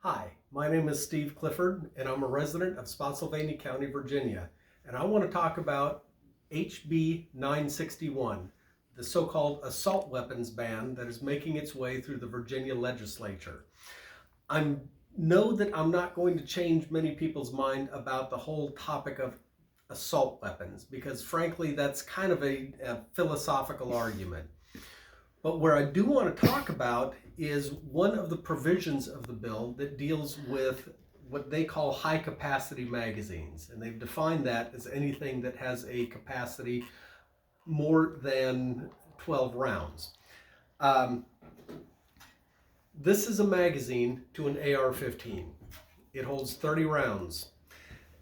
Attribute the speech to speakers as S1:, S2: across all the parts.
S1: Hi, my name is Steve Clifford, and I'm a resident of Spotsylvania County, Virginia, and I want to talk about HB 961, the so-called assault weapons ban that is making its way through the Virginia legislature. I know that I'm not going to change many people's mind about the whole topic of assault weapons, because frankly, that's kind of a philosophical argument. But where I do want to talk about is one of the provisions of the bill that deals with what they call high capacity magazines. And they've defined that as anything that has a capacity more than 12 rounds. This is a magazine to an AR-15. It holds 30 rounds.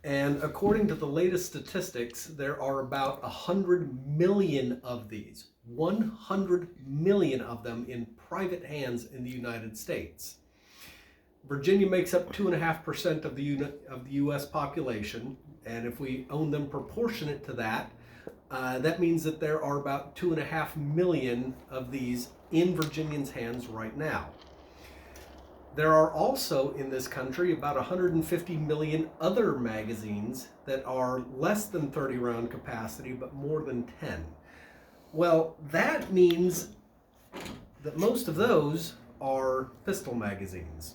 S1: And according to the latest statistics, there are about 100 million of these. 100 million of them in private hands in the United States. Virginia makes up 2.5% of the U.S. population, and if we own them proportionate to that, that means that there are about 2.5 million of these in Virginians' hands right now. There are also in this country about 150 million other magazines that are less than 30 round capacity, but more than 10. Well, that means that most of those are pistol magazines.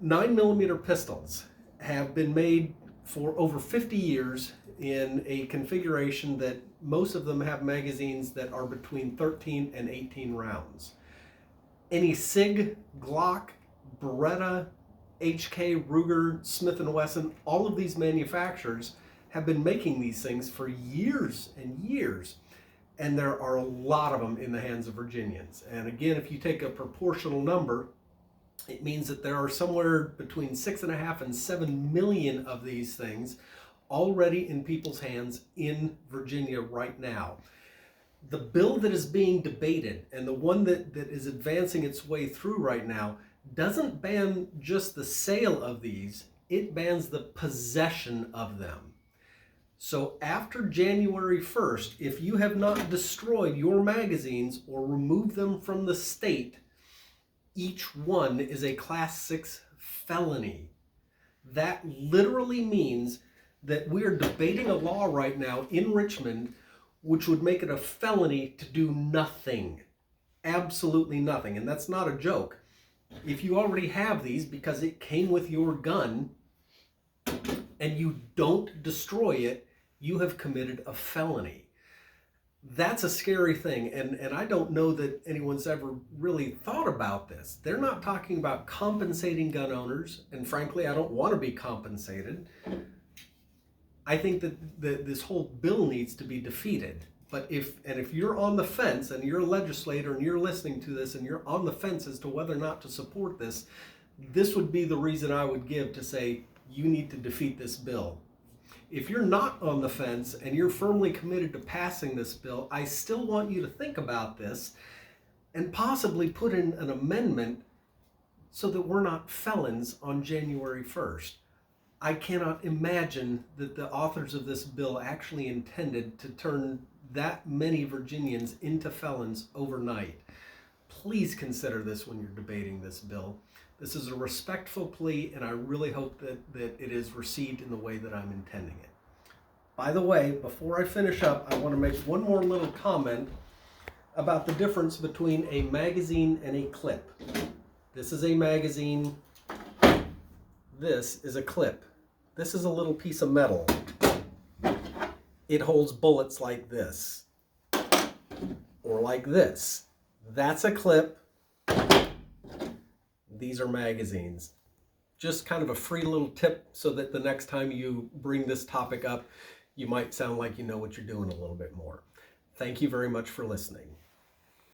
S1: 9mm pistols have been made for over 50 years in a configuration that most of them have magazines that are between 13 and 18 rounds. Any SIG, Glock, Beretta, HK, Ruger, Smith & Wesson, all of these manufacturers have been making these things for years and years. And there are a lot of them in the hands of Virginians. And again, if you take a proportional number, it means that there are somewhere between 6.5 and 7 million of these things already in people's hands in Virginia right now. The bill that is being debated, and the one that is advancing its way through right now, doesn't ban just the sale of these, it bans the possession of them. So after January 1st, if you have not destroyed your magazines or removed them from the state, each one is a Class 6 felony. That literally means that we are debating a law right now in Richmond which would make it a felony to do nothing. Absolutely nothing. And that's not a joke. If you already have these because it came with your gun and you don't destroy it, you have committed a felony. That's a scary thing, and I don't know that anyone's ever really thought about this. They're not talking about compensating gun owners, and frankly, I don't want to be compensated. I think that this whole bill needs to be defeated. But if you're on the fence, and you're a legislator, and you're listening to this, and you're on the fence as to whether or not to support this, this would be the reason I would give to say, you need to defeat this bill. If you're not on the fence and you're firmly committed to passing this bill, I still want you to think about this and possibly put in an amendment so that we're not felons on January 1st. I cannot imagine that the authors of this bill actually intended to turn that many Virginians into felons overnight. Please consider this when you're debating this bill. This is a respectful plea, and I really hope that it is received in the way that I'm intending it. By the way, before I finish up, I want to make one more little comment about the difference between a magazine and a clip. This is a magazine. This is a clip. This is a little piece of metal. It holds bullets like this, or like this. That's a clip. These are magazines. Just kind of a free little tip so that the next time you bring this topic up, you might sound like you know what you're doing a little bit more. Thank you very much for listening.